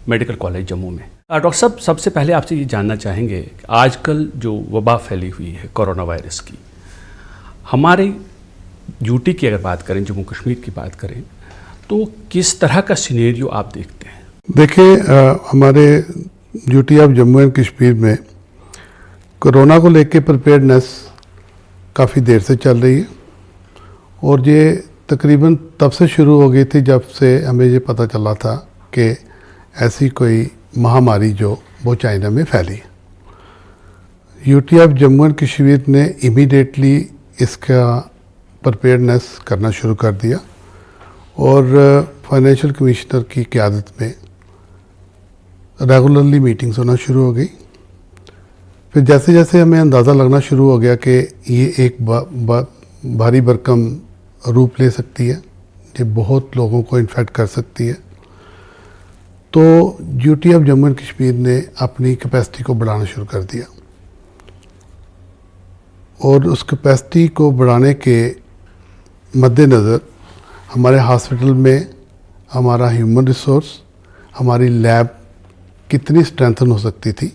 Medical college Jammu में। Doctor साहब, सबसे पहले आपसे ये जानना चाहेंगे कि आजकल जो वबा फैली हुई है कोरोना वायरस की, हमारे यूटी की अगर बात करें, जम्मू कश्मीर की बात करें, तो किस तरह का सिनेरियो आप देखते हैं? देखिए, हमारे UT of Jammu and Kashmir में कोरोना को लेके प्रिपेयर्डनेस काफ़ी देर से चल रही है और ये तकरीबन तब से शुरू हो गई थी जब से हमें ये पता चला था कि ऐसी कोई महामारी जो वो चाइना में फैली है। UT of Jammu and Kashmir ने इमीडिएटली इसका प्रिपेयर्डनेस करना शुरू कर दिया और फाइनेंशियल कमिश्नर की क़यादत में रेगुलरली मीटिंग्स होना शुरू हो गई। फिर जैसे जैसे हमें अंदाज़ा लगना शुरू हो गया कि ये एक भारी भरकम रूप ले सकती है, ये बहुत लोगों को इन्फेक्ट कर सकती है, तो UT of Jammu and Kashmir ने अपनी कैपेसिटी को बढ़ाना शुरू कर दिया और उस कैपेसिटी को बढ़ाने के मद्देनज़र हमारे हॉस्पिटल में हमारा ह्यूमन रिसोर्स, हमारी लैब कितनी स्ट्रेंथन हो सकती थी।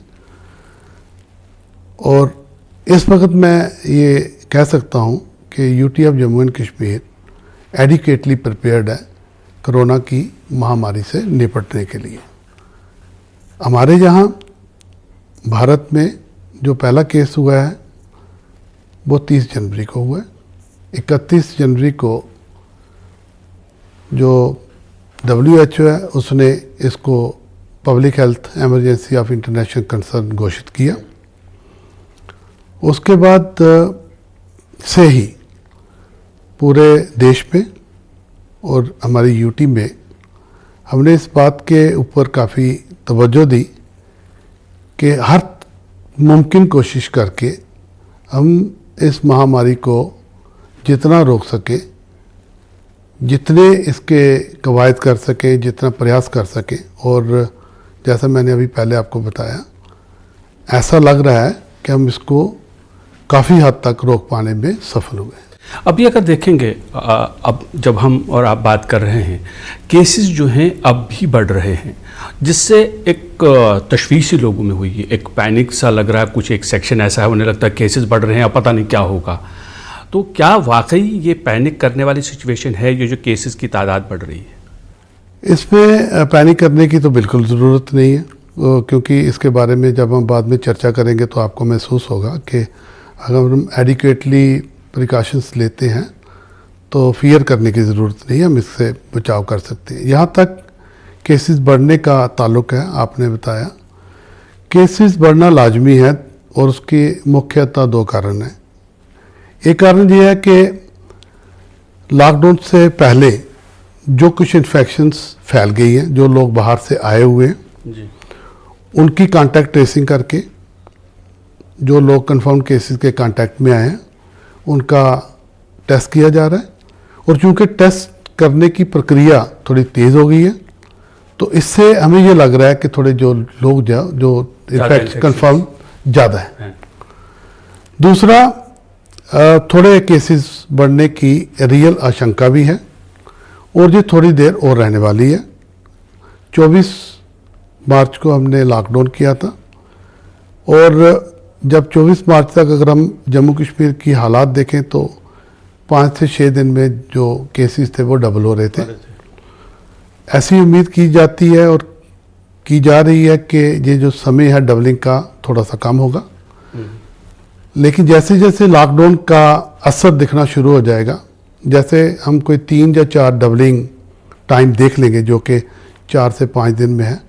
और इस वक्त मैं ये कह सकता हूँ कि UT of Jammu and Kashmir adequately prepared है कोरोना की महामारी से निपटने के लिए। हमारे यहाँ भारत में जो पहला केस हुआ है वो 30 जनवरी को हुआ है। 31 जनवरी को जो WHO है उसने इसको public health emergency of international concern घोषित किया। उसके बाद से ही पूरे देश में और हमारी यूटी में हमने इस बात के ऊपर काफ़ी तवज्जो दी कि हर मुमकिन कोशिश करके हम इस महामारी को जितना रोक सके, जितने इसके कवायद कर सके, जितना प्रयास कर सके। और जैसा मैंने अभी पहले आपको बताया, ऐसा लग रहा है कि हम इसको काफ़ी हद तक रोक पाने में सफल हुए। अभी अगर देखेंगे, अब जब हम और आप बात कर रहे हैं, केसेस जो हैं अब भी बढ़ रहे हैं, जिससे एक तशवीश लोगों में हुई है, एक पैनिक सा लग रहा है, कुछ एक सेक्शन ऐसा है, उन्हें लगता है केसेस बढ़ रहे हैं, अब पता नहीं क्या होगा। तो क्या वाकई ये पैनिक करने वाली सिचुएशन है, ये जो केसेस की तादाद बढ़ रही है? इसमें पैनिक करने की तो बिल्कुल ज़रूरत नहीं है, क्योंकि इसके बारे में जब हम बाद में चर्चा करेंगे तो आपको महसूस होगा कि अगर हम एडिक्वेटली प्रिकॉशंस लेते हैं तो फियर करने की ज़रूरत नहीं है, हम इससे बचाव कर सकते हैं। यहाँ तक केसेस बढ़ने का ताल्लुक है, आपने बताया केसेस बढ़ना लाजमी है और उसकी मुख्यतः 2 कारण हैं। एक कारण ये है कि लॉकडाउन से पहले जो कुछ इन्फेक्शंस फैल गई हैं, जो लोग बाहर से आए हुए हैं उनकी कांटेक्ट ट्रेसिंग करके जो लोग कंफर्म केसेस के कांटेक्ट में आए हैं उनका टेस्ट किया जा रहा है। और चूंकि टेस्ट करने की प्रक्रिया थोड़ी तेज़ हो गई है तो इससे हमें ये लग रहा है कि थोड़े जो लोग जो इन्फेक्ट कंफर्म ज़्यादा है। दूसरा, थोड़े केसेस बढ़ने की रियल आशंका भी है और ये थोड़ी देर और रहने वाली है। 24 मार्च को हमने लॉकडाउन किया था और जब 24 मार्च तक अगर हम जम्मू कश्मीर की हालात देखें तो 5 से 6 दिन में जो केसेस थे वो डबल हो रहे थे। ऐसी उम्मीद की जाती है और की जा रही है कि ये जो समय है डबलिंग का थोड़ा सा कम होगा, लेकिन जैसे जैसे लॉकडाउन का असर दिखना शुरू हो जाएगा, जैसे हम कोई 3 या 4 डबलिंग टाइम देख लेंगे जो कि 4 से 5 दिन में है,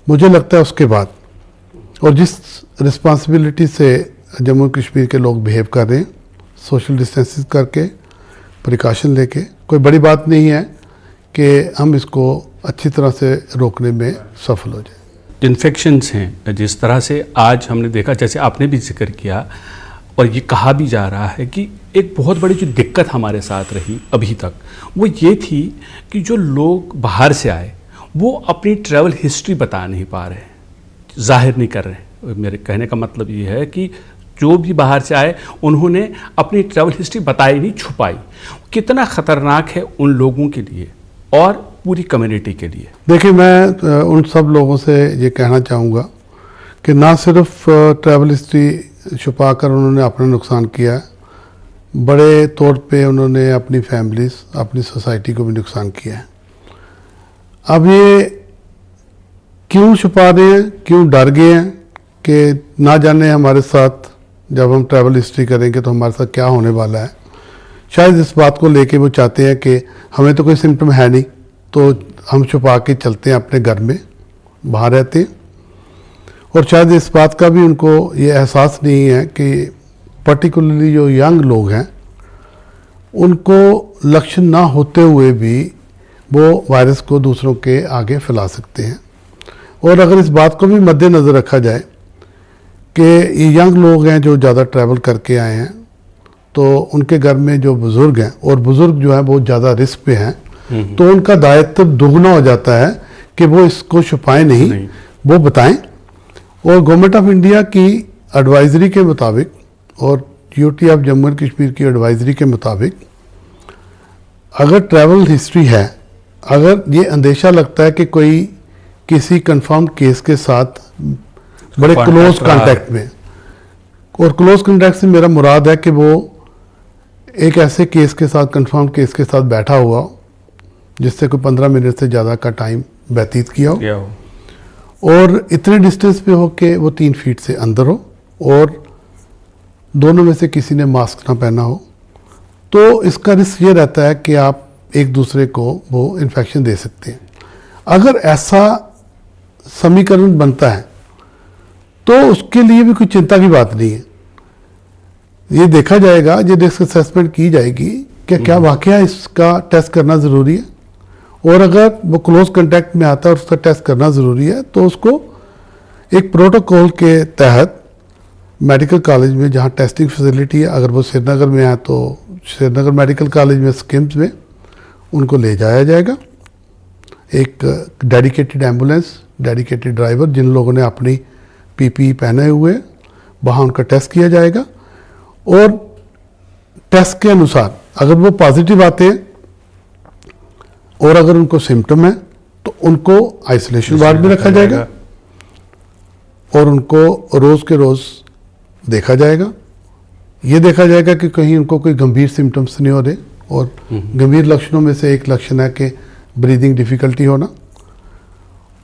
मुझे लगता है उसके बाद, और जिस रिस्पॉन्सिबिलिटी से जम्मू कश्मीर के लोग बिहेव कर रहे हैं, सोशल डिस्टेंसिंग करके, प्रिकॉशन लेके, कोई बड़ी बात नहीं है कि हम इसको अच्छी तरह से रोकने में सफल हो जाए। इन्फेक्शंस हैं जिस तरह से आज हमने देखा, जैसे आपने भी जिक्र किया और ये कहा भी जा रहा है कि एक बहुत बड़ी जो दिक्कत हमारे साथ रही अभी तक वो ये थी कि जो लोग बाहर से आए वो अपनी ट्रैवल हिस्ट्री बता नहीं पा रहे, जाहिर नहीं कर रहे। मेरे कहने का मतलब ये है कि जो भी बाहर से आए उन्होंने अपनी ट्रैवल हिस्ट्री बताई नहीं, छुपाई। कितना ख़तरनाक है उन लोगों के लिए और पूरी कम्युनिटी के लिए? देखिए, मैं उन सब लोगों से ये कहना चाहूँगा कि ना सिर्फ ट्रैवल हिस्ट्री छुपाकर उन्होंने अपना नुकसान किया है, बड़े तौर पे उन्होंने अपनी फैमिलीज, अपनी सोसाइटी को भी नुकसान किया है। अब ये क्यों छुपा रहे हैं, क्यों डर गए हैं कि ना जाने हमारे साथ जब हम ट्रैवल हिस्ट्री करेंगे तो हमारे साथ क्या होने वाला है। शायद इस बात को लेके वो चाहते हैं कि हमें तो कोई सिम्टम है नहीं, तो हम छुपा के चलते हैं अपने घर में, बाहर रहते हैं। और शायद इस बात का भी उनको ये एहसास नहीं है कि पर्टिकुलरली जो यंग लोग हैं उनको लक्षण ना होते हुए भी वो वायरस को दूसरों के आगे फैला सकते हैं। और अगर इस बात को भी मद्देनज़र रखा जाए कि ये यंग लोग हैं जो ज़्यादा ट्रैवल करके आए हैं, तो उनके घर में जो बुज़ुर्ग हैं, और बुज़ुर्ग जो है बहुत ज़्यादा रिस्क पे हैं, तो उनका दायित्व दुगना हो जाता है कि वो इसको छुपाएं नहीं, वो बताएं। और गवर्नमेंट ऑफ इंडिया की एडवाइजरी के मुताबिक और UT of Jammu and Kashmir की एडवाइजरी के मुताबिक अगर ट्रैवल हिस्ट्री है, अगर ये अंदेशा लगता है कि कोई किसी कंफर्म केस के साथ बड़े क्लोज कांटेक्ट में, और क्लोज कांटेक्ट से मेरा मुराद है कि वो एक ऐसे केस के साथ, कंफर्म केस के साथ बैठा हुआ जिससे कोई 15 मिनट से ज़्यादा का टाइम व्यतीत किया हो, और इतने डिस्टेंस पे हो कि वो 3 फीट से अंदर हो, और दोनों में से किसी ने मास्क ना पहना हो, तो इसका रिस्क ये रहता है कि आप एक दूसरे को वो इन्फेक्शन दे सकते हैं। अगर ऐसा समीकरण बनता है तो उसके लिए भी कोई चिंता की बात नहीं है। ये देखा जाएगा, ये रिस्क असेसमेंट की जाएगी कि क्या वाकया इसका टेस्ट करना ज़रूरी है, और अगर वो क्लोज कांटेक्ट में आता है और उसका टेस्ट करना ज़रूरी है तो उसको एक प्रोटोकॉल के तहत मेडिकल कॉलेज में जहाँ टेस्टिंग फैसिलिटी है, अगर वो श्रीनगर में है तो श्रीनगर मेडिकल कॉलेज में, स्किम्स में उनको ले जाया जाएगा। एक डेडिकेटेड एम्बुलेंस, डेडिकेटेड ड्राइवर, जिन लोगों ने अपनी पीपीई पहने हुए, वहाँ उनका टेस्ट किया जाएगा, और टेस्ट के अनुसार अगर वो पॉजिटिव आते हैं और अगर उनको सिम्टम है तो उनको आइसोलेशन वार्ड में रखा जाएगा, और उनको रोज़ के रोज़ देखा जाएगा। ये देखा जाएगा कि कहीं उनको कोई गंभीर सिम्टम्स नहीं हो रहे, और गंभीर लक्षणों में से एक लक्षण है कि ब्रीदिंग डिफ़िकल्टी होना,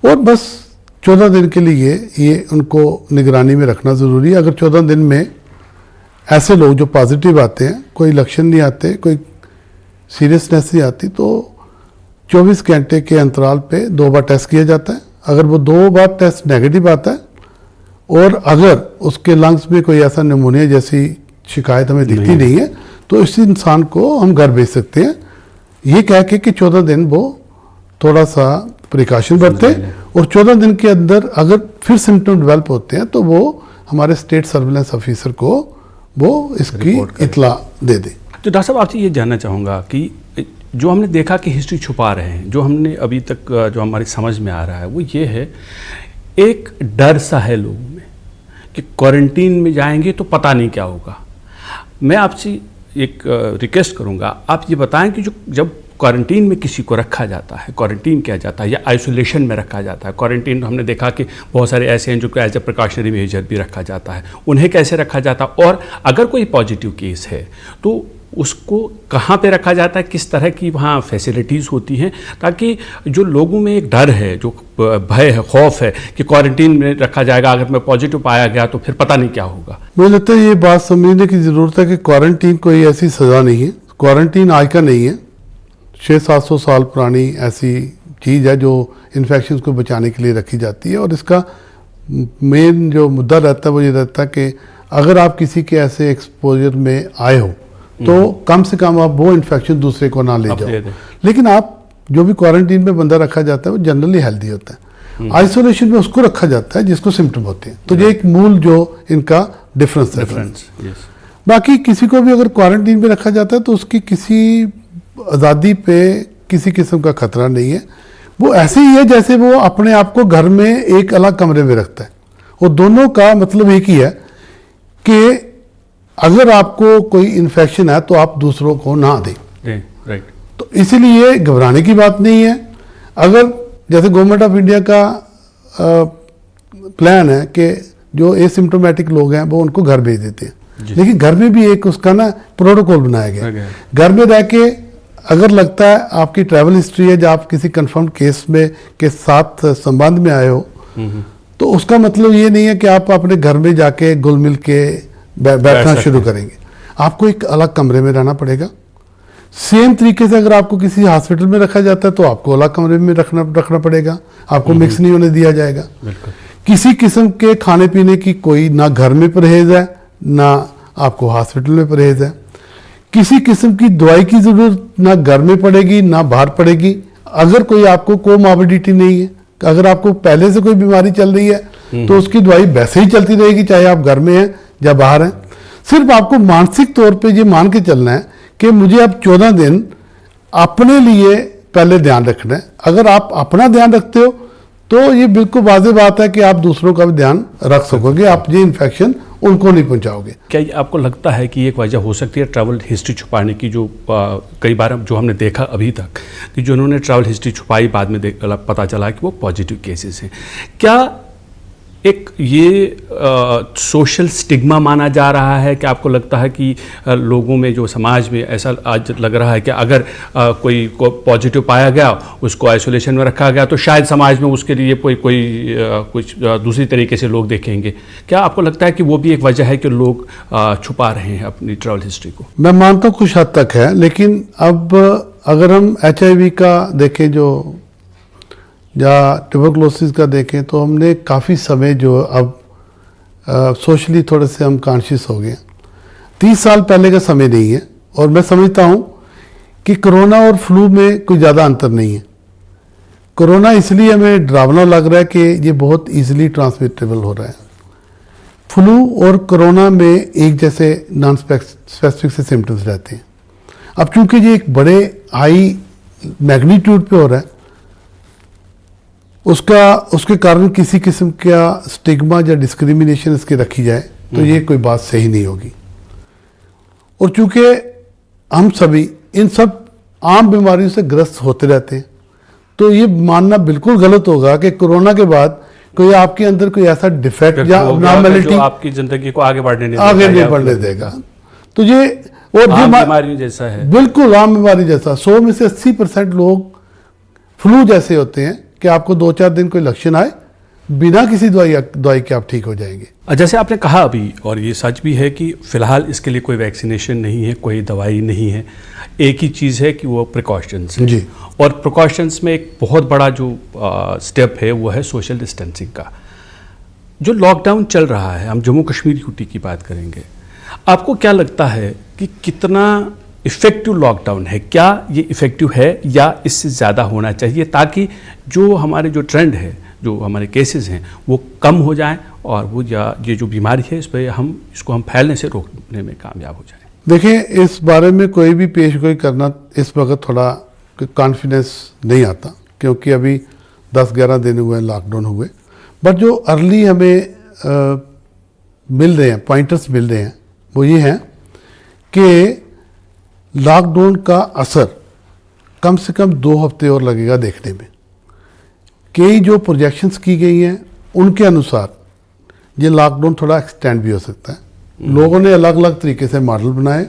और बस 14 दिन के लिए ये उनको निगरानी में रखना ज़रूरी है। अगर 14 दिन में ऐसे लोग जो पॉजिटिव आते हैं, कोई लक्षण नहीं आते, कोई सीरियसनेस नहीं आती, तो 24 घंटे के अंतराल पे 2 बार टेस्ट किया जाता है। अगर वो 2 बार टेस्ट नेगेटिव आता है और अगर उसके लंग्स में कोई ऐसा निमोनिया जैसी शिकायत हमें दिखती नहीं है, तो इस इंसान को हम घर भेज सकते हैं, ये कह के कि 14 दिन वो थोड़ा सा प्रिकॉशन बरते, और 14 दिन के अंदर अगर फिर सिम्टम डेवलप होते हैं तो वो हमारे स्टेट सर्विलेंस ऑफिसर को वो इसकी इतला दे दे। तो डॉक्टर साहब, आपसे ये जानना चाहूँगा कि जो हमने देखा कि हिस्ट्री छुपा रहे हैं, जो हमने अभी तक जो हमारी समझ में आ रहा है वो ये है, एक डर सा है लोगों में कि क्वारंटीन में जाएंगे तो पता नहीं क्या होगा। मैं आपसे एक रिक्वेस्ट करूंगा, आप ये बताएं कि जो जब क्वारंटीन में किसी को रखा जाता है, क्वारंटीन किया जाता है या आइसोलेशन में रखा जाता है, क्वारंटीन हमने देखा कि बहुत सारे ऐसे हैं जो एज ए प्रिकॉशनरी मेजर भी रखा जाता है, उन्हें कैसे रखा जाता है, और अगर कोई पॉजिटिव केस है तो उसको कहाँ पे रखा जाता है, किस तरह की वहाँ फैसिलिटीज़ होती हैं, ताकि जो लोगों में एक डर है, जो भय है, खौफ है कि क्वारंटीन में रखा जाएगा, अगर मैं पॉजिटिव पाया गया तो फिर पता नहीं क्या होगा। मुझे लगता है ये बात समझने की ज़रूरत है कि क्वारंटीन कोई ऐसी सज़ा नहीं है। क्वारंटीन आज का नहीं है, 600-700 साल पुरानी ऐसी चीज़ है जो इन्फेक्शन को बचाने के लिए रखी जाती है, और इसका मेन जो मुद्दा रहता है वो ये रहता है कि अगर आप किसी के ऐसे एक्सपोजर में आए हो तो कम से कम आप वो इन्फेक्शन दूसरे को ना ले जाओ। लेकिन आप जो भी क्वारंटीन में बंदा रखा जाता है वो जनरली हेल्दी होता है, आइसोलेशन में उसको रखा जाता है जिसको सिम्टम होते हैं। तो ये एक मूल जो इनका डिफरेंस है। बाकी किसी को भी अगर क्वारंटीन में रखा जाता है तो उसकी किसी आज़ादी पे किसी किस्म का खतरा नहीं है। वो ऐसे ही है जैसे वो अपने आप को घर में एक अलग कमरे में रखता है, और दोनों का मतलब एक ही है कि अगर आपको कोई इन्फेक्शन है तो आप दूसरों को ना दें। राइट। तो इसीलिए घबराने की बात नहीं है। अगर जैसे गवर्नमेंट ऑफ इंडिया का प्लान है कि जो एसिम्टोमेटिक लोग हैं वो उनको घर भेज देते हैं, लेकिन घर में भी एक उसका ना प्रोटोकॉल बनाया गया। घर में रह के अगर लगता है आपकी ट्रैवल हिस्ट्री है, जब आप किसी कंफर्म केस में के साथ संबंध में आए हो, तो उसका मतलब ये नहीं है कि आप अपने घर में जाके घुल मिल के बैठना शुरू करेंगे। आपको एक अलग कमरे में रहना पड़ेगा। सेम तरीके से अगर आपको किसी हॉस्पिटल में रखा जाता है तो आपको अलग कमरे में रखना पड़ेगा, आपको मिक्स नहीं होने दिया जाएगा। किसी किस्म के खाने पीने की कोई ना घर में परहेज है ना आपको हॉस्पिटल में परहेज है। किसी किस्म की दवाई की जरूरत ना घर में पड़ेगी ना बाहर पड़ेगी। अगर कोई आपको कोमॉर्बिडिटी नहीं है, अगर आपको पहले से कोई बीमारी चल रही है तो उसकी दवाई वैसे ही चलती रहेगी, चाहे आप घर में हैं या बाहर हैं। सिर्फ आपको मानसिक तौर पे ये मान के चलना है कि मुझे अब 14 दिन अपने लिए पहले ध्यान रखना है। अगर आप अपना ध्यान रखते हो तो ये बिल्कुल वाज़ेह बात है कि आप दूसरों का भी ध्यान रख सकोगे, आप ये इन्फेक्शन उनको नहीं पहुंचाओगे। क्या ये आपको लगता है कि एक वजह हो सकती है ट्रैवल हिस्ट्री छुपाने की, जो कई बार जो हमने देखा अभी तक कि जो उन्होंने ट्रैवल हिस्ट्री छुपाई, बाद में पता चला कि वो पॉजिटिव केसेस हैं। क्या एक ये सोशल स्टिग्मा माना जा रहा है कि आपको लगता है कि लोगों में, जो समाज में ऐसा आज लग रहा है कि अगर कोई को पॉजिटिव पाया गया, उसको आइसोलेशन में रखा गया, तो शायद समाज में उसके लिए कुछ दूसरी तरीके से लोग देखेंगे। क्या आपको लगता है कि वो भी एक वजह है कि लोग छुपा रहे हैं अपनी ट्रैवल हिस्ट्री को? मैं मानता हूँ कुछ हद तक है, लेकिन अब अगर हम HIV का देखें जो या ट्यूबरकुलोसिस का देखें तो हमने काफ़ी समय जो अब सोशली थोड़े से हम कॉन्शियस हो गए। 30 साल पहले का समय नहीं है, और मैं समझता हूँ कि कोरोना और फ्लू में कोई ज़्यादा अंतर नहीं है। कोरोना इसलिए हमें डरावना लग रहा है कि ये बहुत इजीली ट्रांसमिटेबल हो रहा है। फ्लू और कोरोना में एक जैसे नॉन स्पेसिफिक से सिम्टम्स रहते हैं। अब चूंकि ये एक बड़े हाई मैग्नीट्यूड पे हो रहा है, उसके कारण किसी किस्म का स्टिग्मा या डिस्क्रिमिनेशन इसकी रखी जाए तो ये कोई बात सही नहीं होगी। और चूंकि हम सभी इन सब आम बीमारियों से ग्रस्त होते रहते हैं, तो ये मानना बिल्कुल गलत होगा कि कोरोना के बाद कोई आपके अंदर कोई ऐसा डिफेक्ट या अबनॉर्मलिटी आपकी जिंदगी को आगे नहीं बढ़ने देगा। तो ये और आम बीमारी जैसा है, बिल्कुल आम बीमारी जैसा। 100 में से 80% लोग फ्लू जैसे होते हैं कि आपको 2-4 दिन कोई लक्षण आए, बिना किसी दवाई के आप ठीक हो जाएंगे। जैसे आपने कहा अभी, और ये सच भी है कि फ़िलहाल इसके लिए कोई वैक्सीनेशन नहीं है, कोई दवाई नहीं है। एक ही चीज़ है कि वो प्रिकॉशंस है। जी। और प्रिकॉशंस में एक बहुत बड़ा जो स्टेप है वो है सोशल डिस्टेंसिंग का। जो लॉकडाउन चल रहा है, हम जम्मू कश्मीर यूटी की बात करेंगे, आपको क्या लगता है कि कितना इफ़ेक्टिव लॉकडाउन है? क्या ये इफ़ेक्टिव है या इससे ज़्यादा होना चाहिए, ताकि जो हमारे जो ट्रेंड है, जो हमारे केसेस हैं, वो कम हो जाएं और वो ये जो बीमारी है इस पर इसको हम फैलने से रोकने में कामयाब हो जाएं? देखिए, इस बारे में कोई भी पेशगोई करना इस वक्त थोड़ा कॉन्फिडेंस नहीं आता, क्योंकि अभी 10-11 दिन हुए लॉकडाउन हुए। बट जो अर्ली हमें मिल रहे हैं, पॉइंटर्स मिल रहे हैं, वो ये हैं कि लॉकडाउन का असर कम से कम 2 हफ्ते और लगेगा देखने में। कई जो प्रोजेक्शंस की गई हैं उनके अनुसार ये लॉकडाउन थोड़ा एक्सटेंड भी हो सकता है। लोगों ने अलग अलग तरीके से मॉडल बनाए,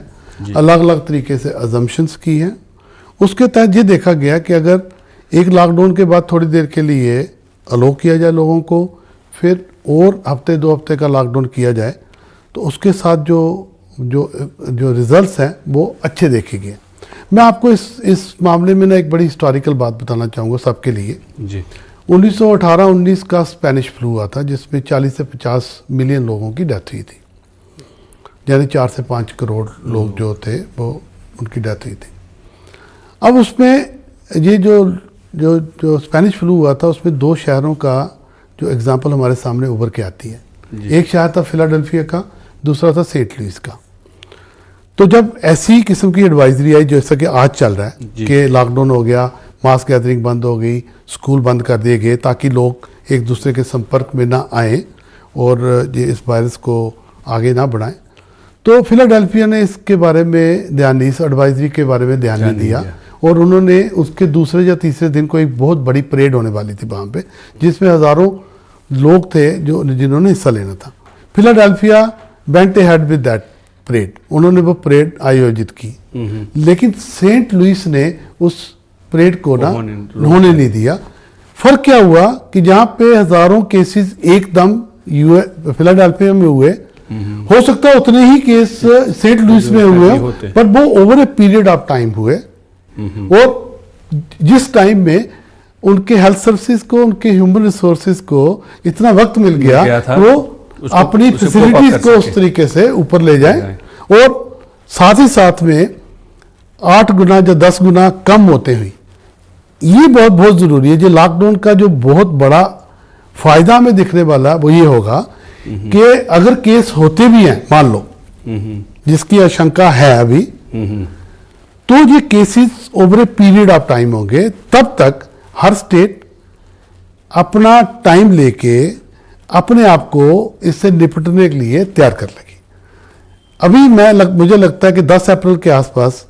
अलग अलग तरीके से अजम्पशंस की हैं। उसके तहत ये देखा गया कि अगर एक लॉकडाउन के बाद थोड़ी देर के लिए अलो किया जाए लोगों को, फिर और हफ्ते 2 हफ्ते का लॉकडाउन किया जाए, तो उसके साथ जो रिजल्ट्स हैं वो अच्छे देखे गए। मैं आपको इस मामले में ना एक बड़ी हिस्टोरिकल बात बताना चाहूँगा सबके लिए। जी। 1918-19 का स्पेनिश फ्लू हुआ था, जिसमें 40 से 50 मिलियन लोगों की डेथ हुई थी, यानी 4 से 5 करोड़ लोग जो थे वो उनकी डेथ हुई थी। अब उसमें ये जो स्पेनिश फ्लू हुआ था, उसमें 2 शहरों का जो एग्जाम्पल हमारे सामने उभर के आती है। एक शहर था फिलाडेल्फिया का, दूसरा था सेंट लुइस का। तो जब ऐसी किस्म की एडवाइजरी आई जैसा कि आज चल रहा है कि लॉकडाउन हो गया, मास गैदरिंग बंद हो गई, स्कूल बंद कर दिए गए ताकि लोग एक दूसरे के संपर्क में ना आए और ये इस वायरस को आगे ना बढ़ाएं, तो फिलाडेल्फिया ने इसके बारे में ध्यान नहीं, इस एडवाइजरी के बारे में ध्यान नहीं दिया। और उन्होंने उसके दूसरे या तीसरे दिन को एक बहुत बड़ी परेड होने वाली थी वहाँ पे, जिसमें हज़ारों लोग थे जिन्होंने हिस्सा लेना था। Philadelphia went ahead with that parade, उन्होंने वो परेड आयोजित की, लेकिन सेंट लुइस ने उस परेड को ना होने नहीं दिया। फर्क क्या हुआ कि जहाँ पे हज़ारों केसेस एकदम फिलाडेल्फिया में हुए, हो सकता है उतने ही केस सेंट लुइस में हुए, पर वो over a period of time हुए। और जिस टाइम में उनके हेल्थ सर्विसेज को, उनके ह्यूमन रिसोर्सेज को इतना वक्त मिल गया वो अपनी फैसिलिटीज को उस तरीके से ऊपर ले जाए, और साथ ही साथ में 8 गुना या 10 गुना कम होते हुए, ये बहुत बहुत जरूरी है। जो लॉकडाउन का जो बहुत बड़ा फायदा हमें दिखने वाला वो ये होगा कि अगर केस होते भी हैं, मान लो जिसकी आशंका है अभी, तो ये cases over a period of time होंगे। तब तक हर स्टेट अपना टाइम लेके अपने आप को इससे निपटने के लिए तैयार कर लेगी। अभी मुझे लगता है कि 10 अप्रैल के आसपास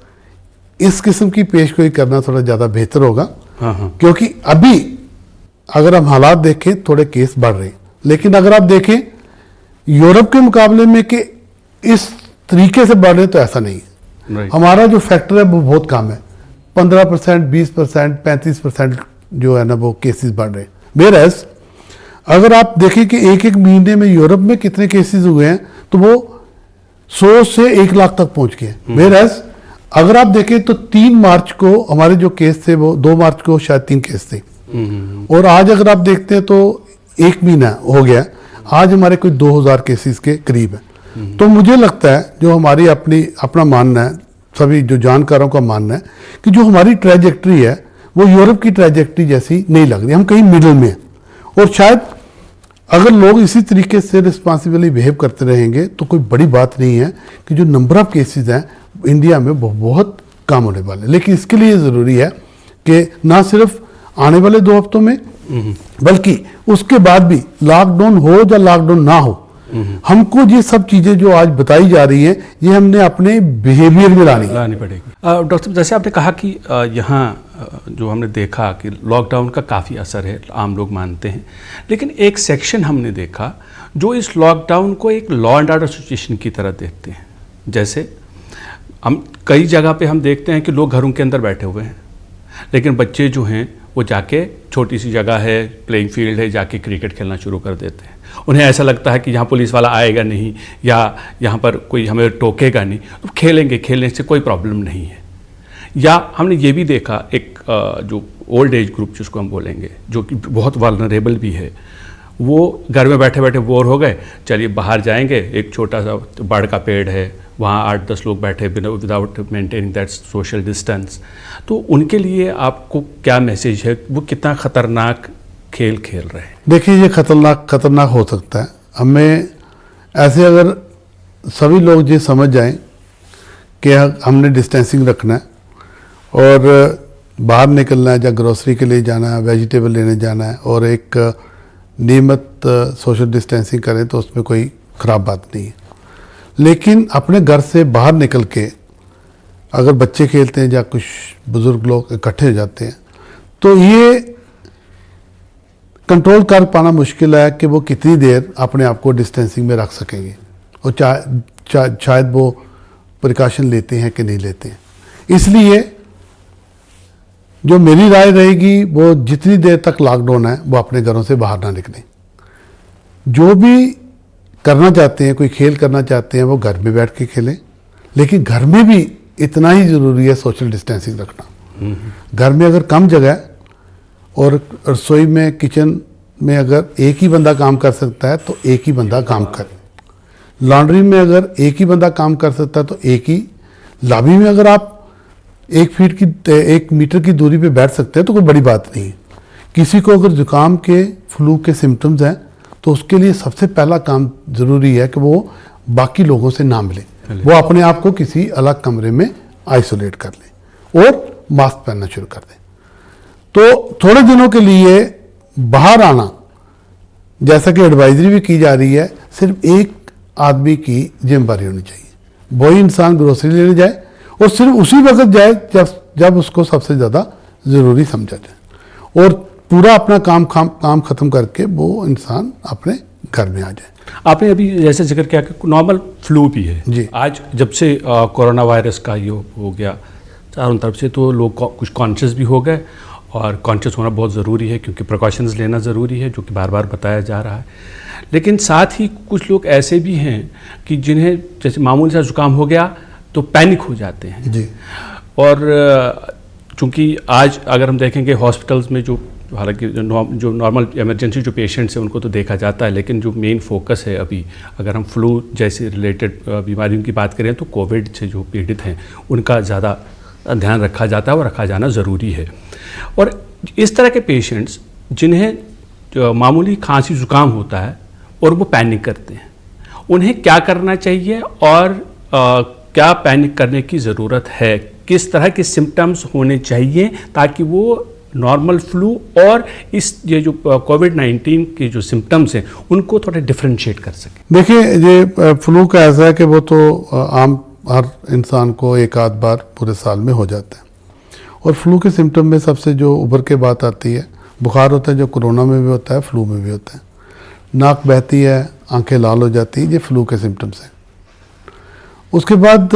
इस किस्म की पेशगोई करना थोड़ा ज़्यादा बेहतर होगा। क्योंकि अभी अगर हम हालात देखें थोड़े केस बढ़ रहे हैं, लेकिन अगर आप देखें यूरोप के मुकाबले में कि इस तरीके से बढ़ रहे, तो ऐसा नहीं है। हमारा जो फैक्टर है वो बहुत कम है, 15%, 20%, 35% जो है ना वो केसेस बढ़ रहे हैं। वेयरएज अगर आप देखें कि एक एक महीने में यूरोप में कितने केसेस हुए हैं, तो वो 100 से 1 लाख तक पहुंच गए। वेयरएज अगर आप देखें तो 3 मार्च को हमारे जो केस थे वो 2 मार्च को शायद 3 केस थे, और आज अगर आप देखते हैं तो 1 महीना हो गया, आज हमारे कोई 2000 केसेस के करीब है। तो मुझे लगता है जो हमारी अपना मानना है, सभी जो जानकारों का मानना है कि जो हमारी ट्रैजेक्टरी है वो यूरोप की ट्रैजेक्टरी जैसी नहीं लग रही, हम कहीं मिडल में हैं। और शायद अगर लोग इसी तरीके से रिस्पॉन्सिबली बिहेव करते रहेंगे तो कोई बड़ी बात नहीं है कि जो नंबर ऑफ केसेस हैं इंडिया में बहुत कम होने वाले। लेकिन इसके लिए ज़रूरी है कि ना सिर्फ आने वाले 2 हफ्तों में, बल्कि उसके बाद भी लॉकडाउन हो या लॉकडाउन ना हो, हमको ये सब चीज़ें जो आज बताई जा रही हैं ये हमने अपने बिहेवियर में लानी पड़ेगी। डॉक्टर साहब, जैसे आपने कहा कि यहाँ जो हमने देखा कि लॉकडाउन का काफ़ी असर है, आम लोग मानते हैं, लेकिन एक सेक्शन हमने देखा जो इस लॉकडाउन को एक लॉ एंड ऑर्डर सिचुएशन की तरह देखते हैं। जैसे हम कई जगह पे हम देखते हैं कि लोग घरों के अंदर बैठे हुए हैं, लेकिन बच्चे जो हैं वो जाके छोटी सी जगह है, प्लेइंग फील्ड है, जाके क्रिकेट खेलना शुरू कर देते हैं। उन्हें ऐसा लगता है कि यहाँ पुलिस वाला आएगा नहीं या यहाँ पर कोई हमें टोकेगा नहीं, तो खेलेंगे, खेलने से कोई प्रॉब्लम नहीं है। या हमने ये भी देखा एक जो ओल्ड एज ग्रुप जिसको हम बोलेंगे, जो कि बहुत वल्नरेबल भी है, वो घर में बैठे बैठे बोर हो गए, चलिए बाहर जाएंगे, एक छोटा सा बड़ का पेड़ है, वहाँ 8-10 लोग बैठे without maintaining that social distance. तो उनके लिए आपको क्या मैसेज है, वो कितना खतरनाक खेल खेल रहे हैं? देखिए ये खतरनाक हो सकता है। हमें ऐसे अगर सभी लोग ये समझ जाएं कि हमने डिस्टेंसिंग रखना है और बाहर निकलना है, या ग्रोसरी के लिए जाना है, वेजिटेबल लेने जाना है, और एक नियमित सोशल डिस्टेंसिंग करें, तो उसमें कोई ख़राब बात नहीं है। लेकिन अपने घर से बाहर निकल के अगर बच्चे खेलते हैं या कुछ बुज़ुर्ग लोग इकट्ठे हो जाते हैं, तो ये कंट्रोल कर पाना मुश्किल है कि वो कितनी देर अपने आप को डिस्टेंसिंग में रख सकेंगे, और शायद वो प्रिकॉशन लेते हैं कि नहीं लेते हैं। इसलिए जो मेरी राय रहेगी वो जितनी देर तक लॉकडाउन है वो अपने घरों से बाहर ना निकलें। जो भी करना चाहते हैं, कोई खेल करना चाहते हैं, वो घर में बैठ के खेलें, लेकिन घर में भी इतना ही ज़रूरी है सोशल डिस्टेंसिंग रखना। घर में अगर कम जगह है और रसोई में, किचन में अगर एक ही बंदा काम कर सकता है तो एक ही बंदा काम करे। लॉन्ड्री में अगर एक ही बंदा काम कर सकता है तो एक ही। लॉबी में अगर आप 1 मीटर की दूरी पे बैठ सकते हैं तो कोई बड़ी बात नहीं है। किसी को अगर जुकाम के, फ्लू के सिम्टम्स हैं तो उसके लिए सबसे पहला काम ज़रूरी है कि वो बाकी लोगों से ना मिले, वो अपने आप को किसी अलग कमरे में आइसोलेट कर लें और मास्क पहनना शुरू कर दें। तो थोड़े दिनों के लिए बाहर आना, जैसा कि एडवाइजरी भी की जा रही है, सिर्फ एक आदमी की जिम्मेदारी होनी चाहिए। वही इंसान ग्रोसरी लेने जाए और सिर्फ उसी वक्त जाए जब जब उसको सबसे ज़्यादा ज़रूरी समझा जाए और पूरा अपना काम ख़त्म करके वो इंसान अपने घर में आ जाए। आपने अभी जैसे जिक्र किया कि नॉर्मल फ्लू भी है जी। आज जब से कोरोना वायरस का ये हो गया चारों तरफ से, तो लोग कुछ कॉन्शियस भी हो गए और कॉन्शियस होना बहुत ज़रूरी है क्योंकि प्रिकॉशंस लेना ज़रूरी है, जो कि बार बार बताया जा रहा है। लेकिन साथ ही कुछ लोग ऐसे भी हैं कि जिन्हें जैसे मामूली सा जुकाम हो गया तो पैनिक हो जाते हैं जी। और चूँकि आज अगर हम देखेंगे हॉस्पिटल्स में जो हालांकि जो नॉर्मल इमरजेंसी जो पेशेंट्स हैं उनको तो देखा जाता है, लेकिन जो मेन फोकस है अभी अगर हम फ्लू जैसे रिलेटेड बीमारियों की बात करें तो कोविड से जो पीड़ित हैं उनका ज़्यादा ध्यान रखा जाता है और रखा जाना ज़रूरी है। और इस तरह के पेशेंट्स जिन्हें मामूली खांसी जुकाम होता है और वो पैनिक करते हैं, उन्हें क्या करना चाहिए और क्या पैनिक करने की ज़रूरत है? किस तरह के सिम्टम्स होने चाहिए ताकि वो नॉर्मल फ्लू और ये जो कोविड-19 के जो सिम्टम्स हैं उनको थोड़ा डिफरेंशिएट कर सकें? देखिए, ये फ्लू का ऐसा है कि वो तो आम हर इंसान को एक आध बार पूरे साल में हो जाता है और फ्लू के सिम्टम में सबसे जो उभर के बात आती है, बुखार होता है जो कोरोना में भी होता है, फ्लू में भी होता है, नाक बहती है, आंखें लाल हो जाती है, ये फ्लू के सिम्टम्स हैं। उसके बाद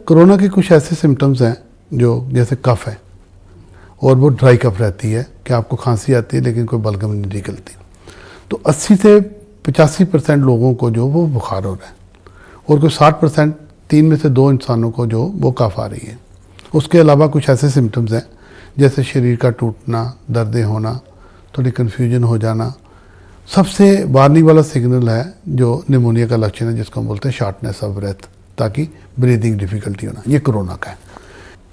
कोरोना के कुछ ऐसे सिम्टम्स हैं जो जैसे कफ है और वो ड्राई कफ रहती है कि आपको खांसी आती है लेकिन कोई बलगम नहीं निकलती, तो 80 से 85% लोगों को जो वो बुखार हो रहा है और कोई 60% 3 में से 2 इंसानों को जो वो कफ आ रही है। उसके अलावा कुछ ऐसे सिम्टम्स हैं जैसे शरीर का टूटना, दर्दें होना, थोड़ी कन्फ्यूजन हो जाना। सबसे वार्निंग वाला सिग्नल है जो निमोनिया का लक्षण है जिसको हम बोलते हैं शॉर्टनेस ऑफ ब्रेथ, ताकि ब्रीदिंग डिफिकल्टी होना, ये कोरोना का है।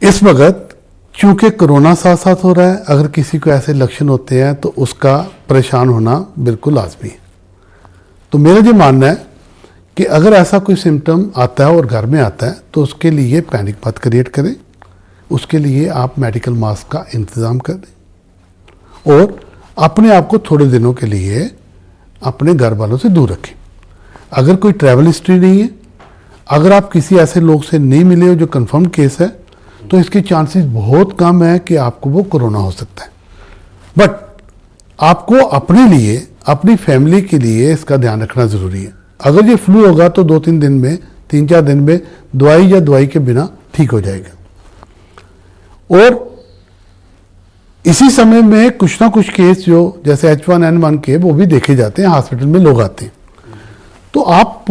इस वक्त चूँकि कोरोना साथ साथ हो रहा है, अगर किसी को ऐसे लक्षण होते हैं तो उसका परेशान होना बिल्कुल लाजमी है। तो मेरा ये मानना है कि अगर ऐसा कोई सिम्टम आता है और घर में आता है तो उसके लिए पैनिक मत क्रिएट करें, उसके लिए आप मेडिकल मास्क का इंतज़ाम कर दें और अपने आप को थोड़े दिनों के लिए अपने घर वालों से दूर रखें। अगर कोई ट्रैवल हिस्ट्री नहीं है, अगर आप किसी ऐसे लोग से नहीं मिले हो जो कंफर्म केस है, तो इसके चांसेस बहुत कम है कि आपको वो कोरोना हो सकता है। बट आपको अपने लिए, अपनी फैमिली के लिए इसका ध्यान रखना ज़रूरी है। अगर ये फ्लू होगा तो 2-3 दिन में, 3-4 दिन में दवाई या दवाई के बिना ठीक हो जाएगा। और इसी समय में कुछ ना कुछ केस जो जैसे H1N1 के वो भी देखे जाते हैं, हॉस्पिटल में लोग आते हैं, तो आप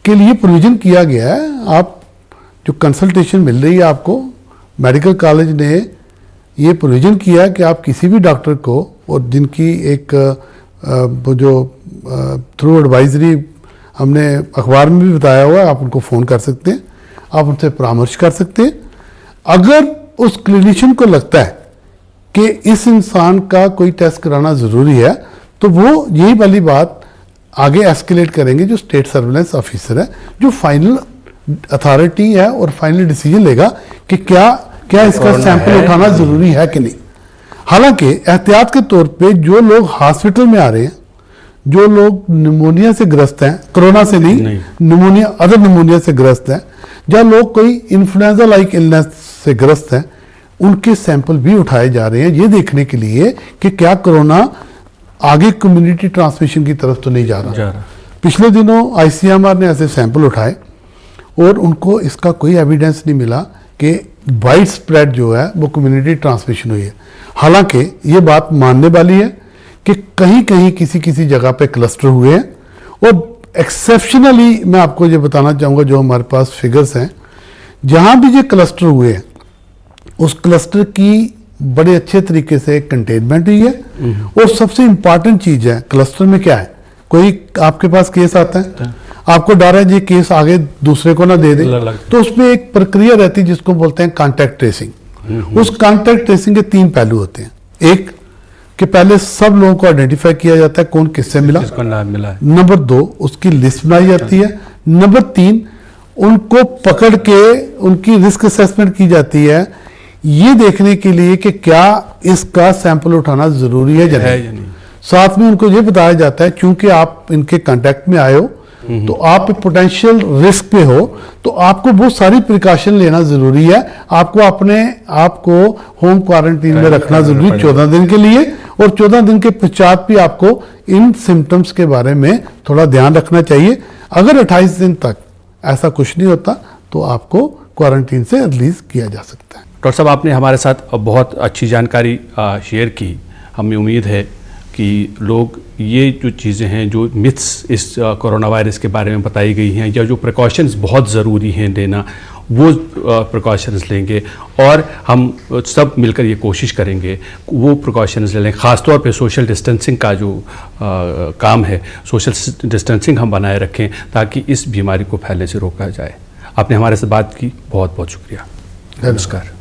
के लिए प्रोविजन किया गया है। आप जो कंसल्टेशन मिल रही है आपको, मेडिकल कॉलेज ने ये प्रोविजन किया कि आप किसी भी डॉक्टर को, और जिनकी एक वो जो थ्रू एडवाइजरी हमने अखबार में भी बताया हुआ है, आप उनको फ़ोन कर सकते हैं, आप उनसे परामर्श कर सकते हैं। अगर उस क्लिनिशियन को लगता है कि इस इंसान का कोई टेस्ट कराना ज़रूरी है तो वो यही वाली बात आगे एस्केलेट करेंगे जो स्टेट सर्विलेंस ऑफिसर है, जो फाइनल अथॉरिटी है और फाइनल डिसीजन लेगा कि क्या इसका सैंपल उठाना ज़रूरी है कि नहीं। हालांकि एहतियात के तौर पे जो लोग हॉस्पिटल में आ रहे हैं, जो लोग निमोनिया से ग्रस्त हैं, कोरोना से नहीं, निमोनिया, अदर निमोनिया से ग्रस्त हैं, या लोग कोई इन्फ्लुएंजा लाइक इलनेस से ग्रस्त हैं, उनके सैंपल भी उठाए जा रहे हैं ये देखने के लिए कि क्या कोरोना आगे कम्युनिटी ट्रांसमिशन की तरफ तो नहीं जा रहा। पिछले दिनों ICMR ने ऐसे सैंपल उठाए और उनको इसका कोई एविडेंस नहीं मिला कि वाइड स्प्रेड जो है वो कम्युनिटी ट्रांसमिशन हुई है। हालांकि ये बात मानने वाली है कि कहीं कहीं किसी जगह पे क्लस्टर हुए हैं और एक्सेप्शनली मैं आपको ये बताना चाहूँगा, जो हमारे पास फिगर्स हैं, जहाँ भी ये क्लस्टर हुए हैं उस क्लस्टर की बड़े अच्छे तरीके से कंटेनमेंट हुई है। और सबसे इंपॉर्टेंट चीज़ है क्लस्टर में क्या है, कोई आपके पास केस आता है, आपको डर है ये केस आगे दूसरे को ना दे दे, तो उसमें एक प्रक्रिया रहती है जिसको बोलते हैं कॉन्टैक्ट ट्रेसिंग। उस कॉन्टैक्ट ट्रेसिंग के 3 पहलू होते हैं। एक कि पहले सब लोगों को आइडेंटिफाई किया जाता है कौन किससे मिला, नंबर 2 उसकी लिस्ट बनाई जाती है, नंबर 3 उनको पकड़ के उनकी रिस्क असेसमेंट की जाती है ये देखने के लिए कि क्या इसका सैंपल उठाना जरूरी है या नहीं। साथ में उनको ये बताया जाता है क्योंकि आप इनके कांटेक्ट में आए हो तो आप पोटेंशियल रिस्क पे हो, तो आपको बहुत सारी प्रिकॉशन लेना जरूरी है। आपको अपने आप को होम क्वारंटीन में रखना जरूरी 14 दिन के लिए, और 14 दिन के पश्चात भी आपको इन सिम्टम्स के बारे में थोड़ा ध्यान रखना चाहिए। अगर 28 दिन तक ऐसा कुछ नहीं होता तो आपको क्वारंटीन से रिलीज किया जा सकता है। डॉक्टर साहब, आपने हमारे साथ बहुत अच्छी जानकारी शेयर की। हमें उम्मीद है कि लोग ये जो चीज़ें हैं, जो मिथ्स इस कोरोना वायरस के बारे में बताई गई हैं, या जो प्रिकॉशंस बहुत ज़रूरी हैं लेना, वो प्रिकॉशंस लेंगे, और हम सब मिलकर ये कोशिश करेंगे वो प्रिकॉशंस ले लें। ख़ासतौर पे सोशल डिस्टेंसिंग का जो काम है, सोशल डिस्टेंसिंग हम बनाए रखें ताकि इस बीमारी को फैलने से रोका जाए। आपने हमारे से बात की, बहुत बहुत शुक्रिया। नमस्कार।